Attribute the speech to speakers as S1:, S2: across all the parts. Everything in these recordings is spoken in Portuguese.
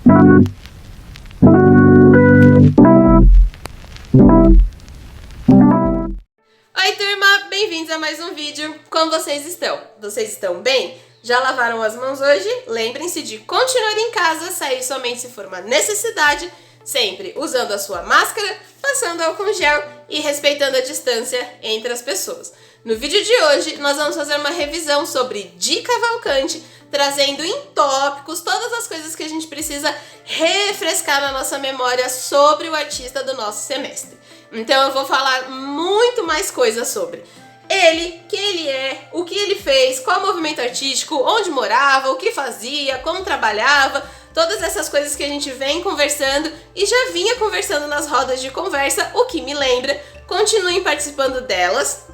S1: Oi turma, bem-vindos a mais um vídeo. Como vocês estão? Vocês estão bem? Já lavaram as mãos hoje? Lembrem-se de continuar em casa, sair somente se for uma necessidade, sempre usando a sua máscara, passando álcool gel e respeitando a distância entre as pessoas. No vídeo de hoje, nós vamos fazer uma revisão sobre Di Cavalcanti, trazendo em tópicos todas as coisas que a gente precisa refrescar na nossa memória sobre o artista do nosso semestre. Então eu vou falar muito mais coisas sobre ele, quem ele é, o que ele fez, qual movimento artístico, onde morava, o que fazia, como trabalhava, todas essas coisas que a gente vem conversando e já vinha conversando nas rodas de conversa, o que me lembra, continuem participando delas.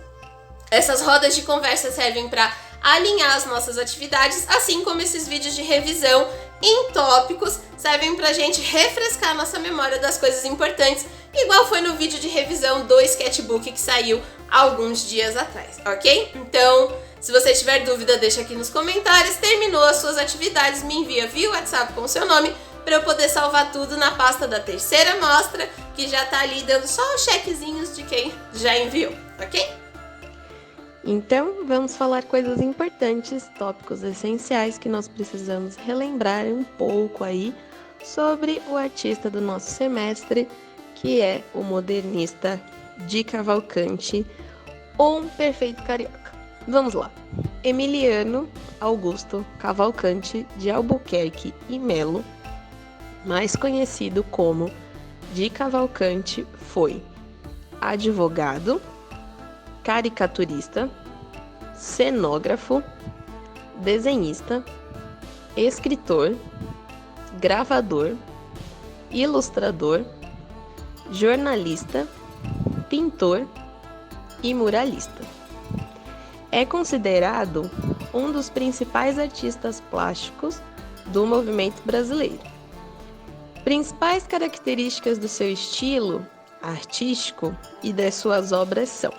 S1: Essas rodas de conversa servem para alinhar as nossas atividades, assim como esses vídeos de revisão em tópicos servem pra gente refrescar a nossa memória das coisas importantes, igual foi no vídeo de revisão do sketchbook que saiu alguns dias atrás, ok? Então, se você tiver dúvida, deixa aqui nos comentários. Terminou as suas atividades, me envia via WhatsApp com o seu nome para eu poder salvar tudo na pasta da terceira mostra, que já tá ali dando só os chequezinhos de quem já enviou, ok?
S2: Então, vamos falar coisas importantes, tópicos essenciais que nós precisamos relembrar um pouco aí sobre o artista do nosso semestre, que é o modernista Di Cavalcanti, um perfeito carioca. Vamos lá. Emiliano Augusto Cavalcanti de Albuquerque e Melo, mais conhecido como Di Cavalcanti, foi advogado, caricaturista, cenógrafo, desenhista, escritor, gravador, ilustrador, jornalista, pintor e muralista. É considerado um dos principais artistas plásticos do movimento brasileiro. Principais características do seu estilo artístico e das suas obras são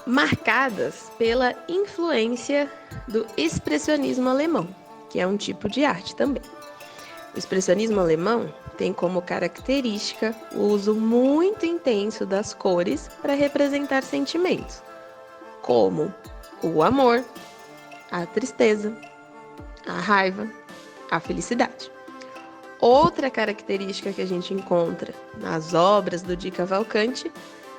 S2: marcadas pela influência do expressionismo alemão, que é um tipo de arte também. O expressionismo alemão tem como característica o uso muito intenso das cores para representar sentimentos, como o amor, a tristeza, a raiva, a felicidade. Outra característica que a gente encontra nas obras do Di Cavalcanti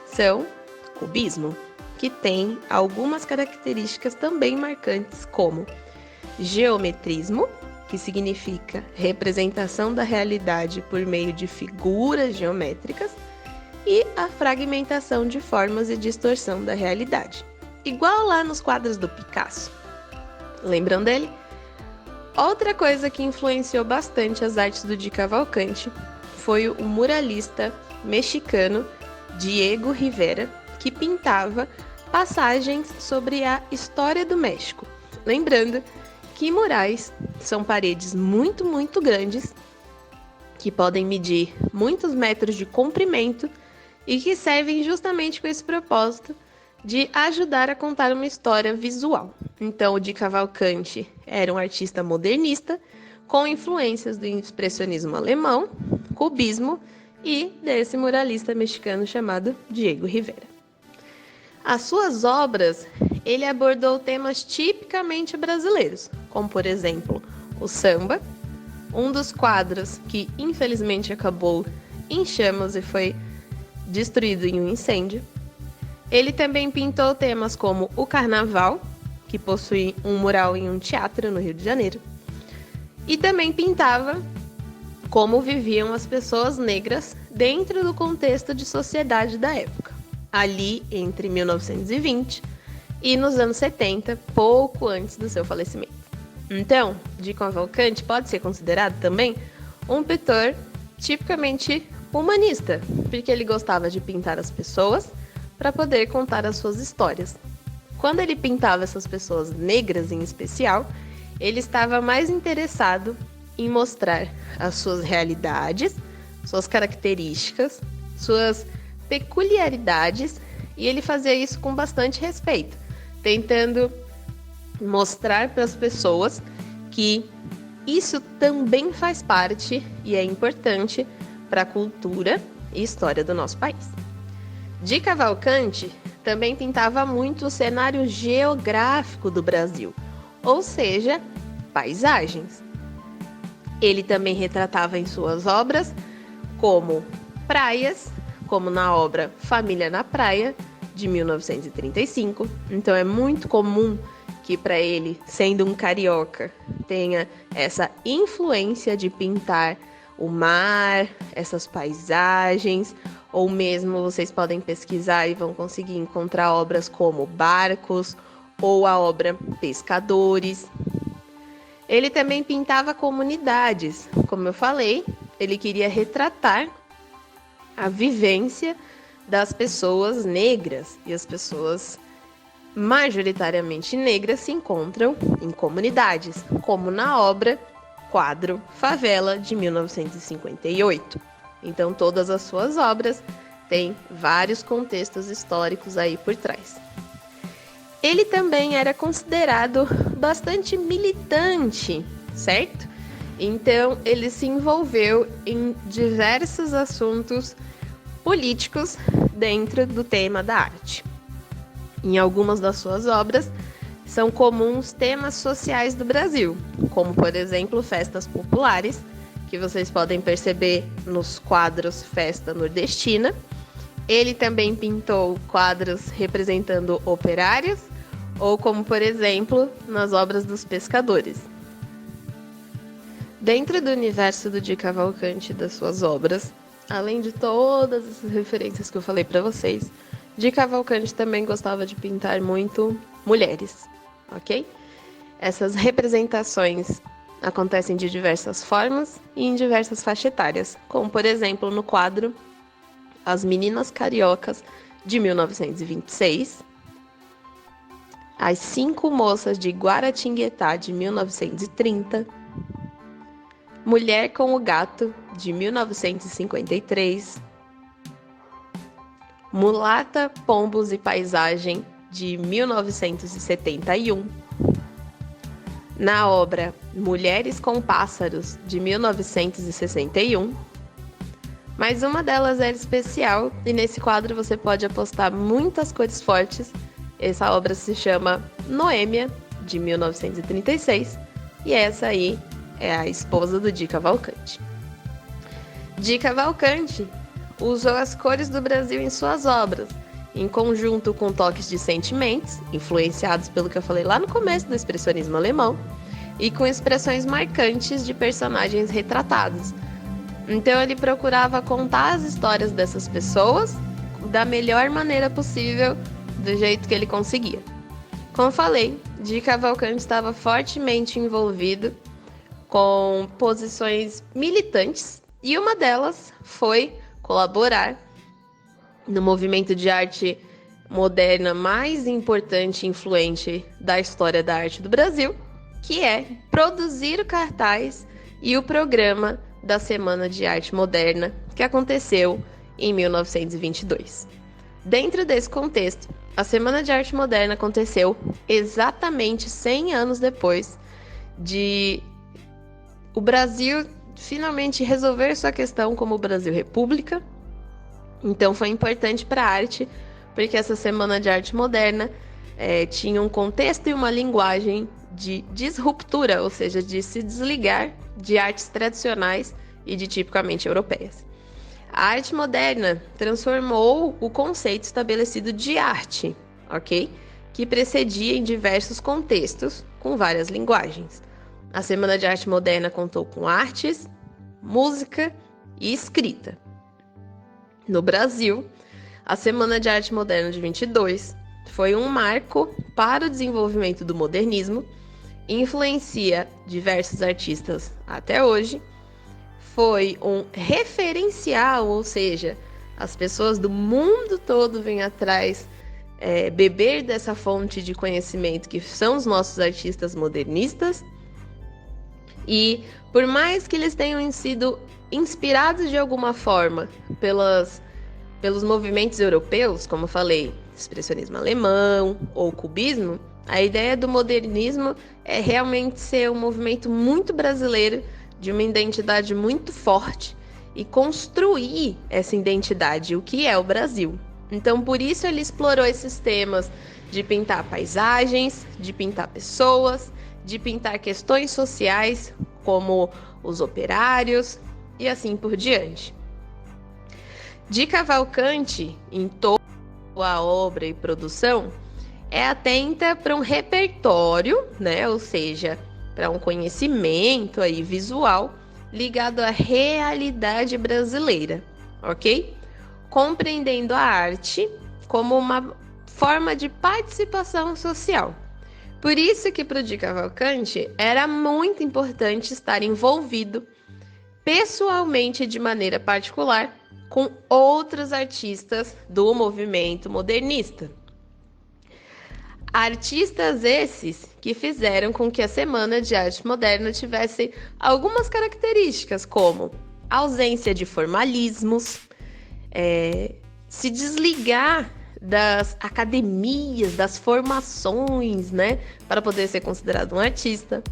S2: são o cubismo, que tem algumas características também marcantes, como geometrismo, que significa representação da realidade por meio de figuras geométricas, e a fragmentação de formas e distorção da realidade, igual lá nos quadros do Picasso. Lembram dele? Outra coisa que influenciou bastante as artes do Di Cavalcanti foi o muralista mexicano Diego Rivera, que pintava passagens sobre a história do México. Lembrando que murais são paredes muito grandes, que podem medir muitos metros de comprimento e que servem justamente com esse propósito de ajudar a contar uma história visual. Então, o Di Cavalcanti era um artista modernista com influências do expressionismo alemão, cubismo e desse muralista mexicano chamado Diego Rivera. As suas obras, ele abordou temas tipicamente brasileiros, como por exemplo, o samba, um dos quadros que infelizmente acabou em chamas e foi destruído em um incêndio. Ele também pintou temas como o carnaval, que possui um mural em um teatro no Rio de Janeiro, e também pintava como viviam as pessoas negras dentro do contexto de sociedade da época, ali entre 1920 e nos anos 70, pouco antes do seu falecimento. Então, Di Cavalcanti pode ser considerado também um pintor tipicamente humanista, porque ele gostava de pintar as pessoas para poder contar as suas histórias. Quando ele pintava essas pessoas negras em especial, ele estava mais interessado em mostrar as suas realidades, suas características, suas peculiaridades, e ele fazia isso com bastante respeito, tentando mostrar para as pessoas que isso também faz parte e é importante para a cultura e história do nosso país. De Cavalcante também pintava muito o cenário geográfico do Brasil, ou seja, paisagens. Ele também retratava em suas obras como praias, como na obra Família na Praia, de 1935. Então é muito comum que para ele, sendo um carioca, tenha essa influência de pintar o mar, essas paisagens, ou mesmo vocês podem pesquisar e vão conseguir encontrar obras como Barcos ou a obra Pescadores. Ele também pintava comunidades, como eu falei, ele queria retratar a vivência das pessoas negras, e as pessoas majoritariamente negras se encontram em comunidades, como na obra Quadro Favela, de 1958. Então, todas as suas obras têm vários contextos históricos aí por trás. Ele também era considerado bastante militante, certo? Então, ele se envolveu em diversos assuntos políticos dentro do tema da arte. Em algumas das suas obras, são comuns temas sociais do Brasil, como, por exemplo, festas populares, que vocês podem perceber nos quadros Festa Nordestina. Ele também pintou quadros representando operários, ou como, por exemplo, nas obras dos pescadores. Dentro do universo do Di Cavalcanti e das suas obras, além de todas essas referências que eu falei para vocês, Di Cavalcanti também gostava de pintar muito mulheres, ok? Essas representações acontecem de diversas formas e em diversas faixas etárias, como, por exemplo, no quadro As Meninas Cariocas, de 1926, As Cinco Moças de Guaratinguetá, de 1930, Mulher com o Gato, de 1953, Mulata, Pombos e Paisagem, de 1971, na obra Mulheres com Pássaros, de 1961, mas uma delas era especial e nesse quadro você pode apostar muitas cores fortes. Essa obra se chama Noêmia, de 1936, e essa aí é a esposa do Di Cavalcanti. Di Cavalcanti usou as cores do Brasil em suas obras, em conjunto com toques de sentimentos, influenciados pelo que eu falei lá no começo do expressionismo alemão, e com expressões marcantes de personagens retratados. Então ele procurava contar as histórias dessas pessoas da melhor maneira possível, do jeito que ele conseguia. Como falei, Di Cavalcanti estava fortemente envolvido com posições militantes, e uma delas foi colaborar no movimento de arte moderna mais importante e influente da história da arte do Brasil, que é produzir o cartaz e o programa da Semana de Arte Moderna, que aconteceu em 1922. Dentro desse contexto, a Semana de Arte Moderna aconteceu exatamente 100 anos depois de o Brasil finalmente resolver sua questão como Brasil República. Então foi importante para a arte, porque essa Semana de Arte Moderna tinha um contexto e uma linguagem de disruptura, ou seja, de se desligar de artes tradicionais e de tipicamente europeias. A arte moderna transformou o conceito estabelecido de arte, ok? Que precedia em diversos contextos, com várias linguagens. A Semana de Arte Moderna contou com artes, música e escrita. No Brasil, a Semana de Arte Moderna de 22 foi um marco para o desenvolvimento do modernismo, influencia diversos artistas até hoje, foi um referencial, ou seja, as pessoas do mundo todo vêm atrás beber dessa fonte de conhecimento que são os nossos artistas modernistas, e por mais que eles tenham sido inspirados de alguma forma pelos movimentos europeus, como eu falei, expressionismo alemão ou cubismo, A ideia do modernismo é realmente ser um movimento muito brasileiro, de uma identidade muito forte, e construir essa identidade, o que é o Brasil. Então, por isso ele explorou esses temas de pintar paisagens, de pintar pessoas, de pintar questões sociais, como os operários, e assim por diante. De Cavalcante, em toda a obra e produção, é atenta para um repertório, né? Ou seja, para um conhecimento aí visual ligado à realidade brasileira, ok? Compreendendo a arte como uma forma de participação social. Por isso que para o Di Cavalcante era muito importante estar envolvido pessoalmente de maneira particular com outros artistas do movimento modernista. Artistas esses que fizeram com que a Semana de Arte Moderna tivesse algumas características, como ausência de formalismos, se desligar das academias, das formações, né, para poder ser considerado um artista.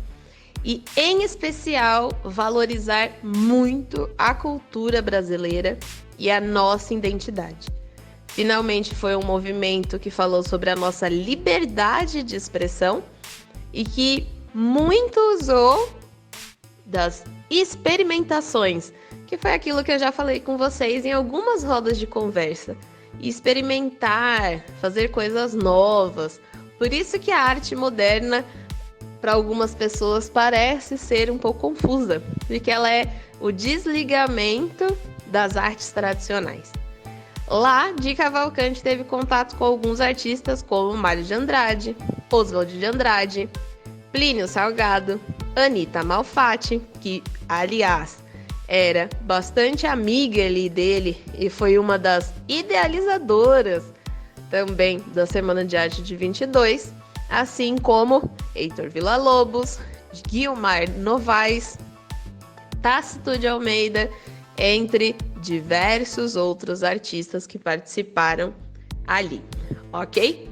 S2: E, em especial, valorizar muito a cultura brasileira e a nossa identidade. Finalmente, foi um movimento que falou sobre a nossa liberdade de expressão e que muito usou das experimentações, que foi aquilo que eu já falei com vocês em algumas rodas de conversa. Experimentar, fazer coisas novas. Por isso que a arte moderna, para algumas pessoas, parece ser um pouco confusa, porque ela é o desligamento das artes tradicionais. Lá, Di Cavalcante teve contato com alguns artistas como Mário de Andrade, Oswald de Andrade, Plínio Salgado, Anita Malfatti, que, aliás, era bastante amiga ali dele e foi uma das idealizadoras também da Semana de Arte de 22, assim como Heitor Villa-Lobos, Guiomar Novaes, Tácito de Almeida, entre diversos outros artistas que participaram ali, ok?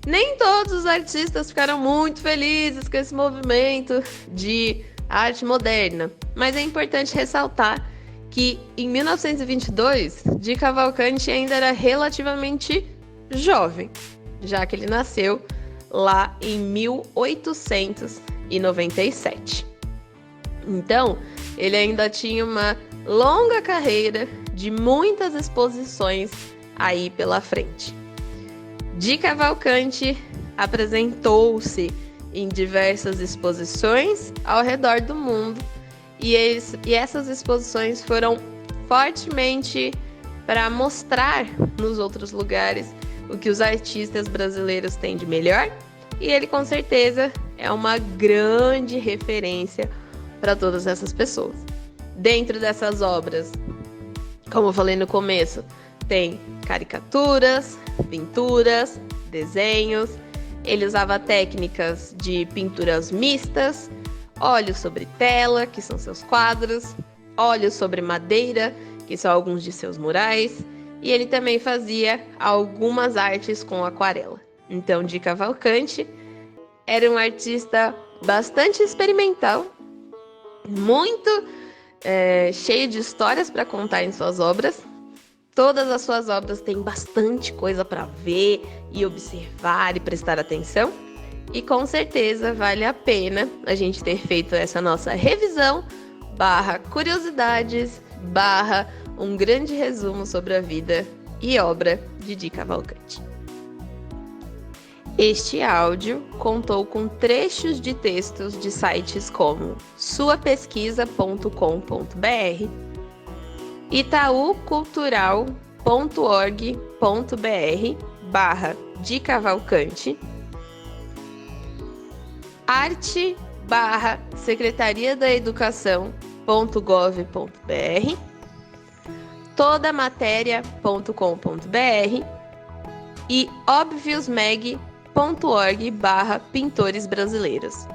S2: Nem todos os artistas ficaram muito felizes com esse movimento de arte moderna, mas é importante ressaltar que em 1922, Di Cavalcante ainda era relativamente jovem, já que ele nasceu lá em 1897. Então, ele ainda tinha uma longa carreira de muitas exposições aí pela frente. Di Cavalcante apresentou-se em diversas exposições ao redor do mundo e essas exposições foram fortemente para mostrar nos outros lugares o que os artistas brasileiros têm de melhor, e ele com certeza é uma grande referência para todas essas pessoas. Dentro dessas obras, como eu falei no começo, tem caricaturas, pinturas, desenhos. Ele usava técnicas de pinturas mistas, óleo sobre tela, que são seus quadros, óleo sobre madeira, que são alguns de seus murais, e ele também fazia algumas artes com aquarela. Então, Di Cavalcante era um artista bastante experimental, muito cheio de histórias para contar em suas obras. Todas as suas obras têm bastante coisa para ver e observar e prestar atenção. E com certeza vale a pena a gente ter feito essa nossa revisão, curiosidades, um grande resumo sobre a vida e obra de Di Cavalcante. Este áudio contou com trechos de textos de sites como suapesquisa.com.br, itaucultural.org.br/Di Cavalcante, arte/Secretaria da Educação.gov.br, todamatéria.com.br e obviusmag.org/pintores brasileiros.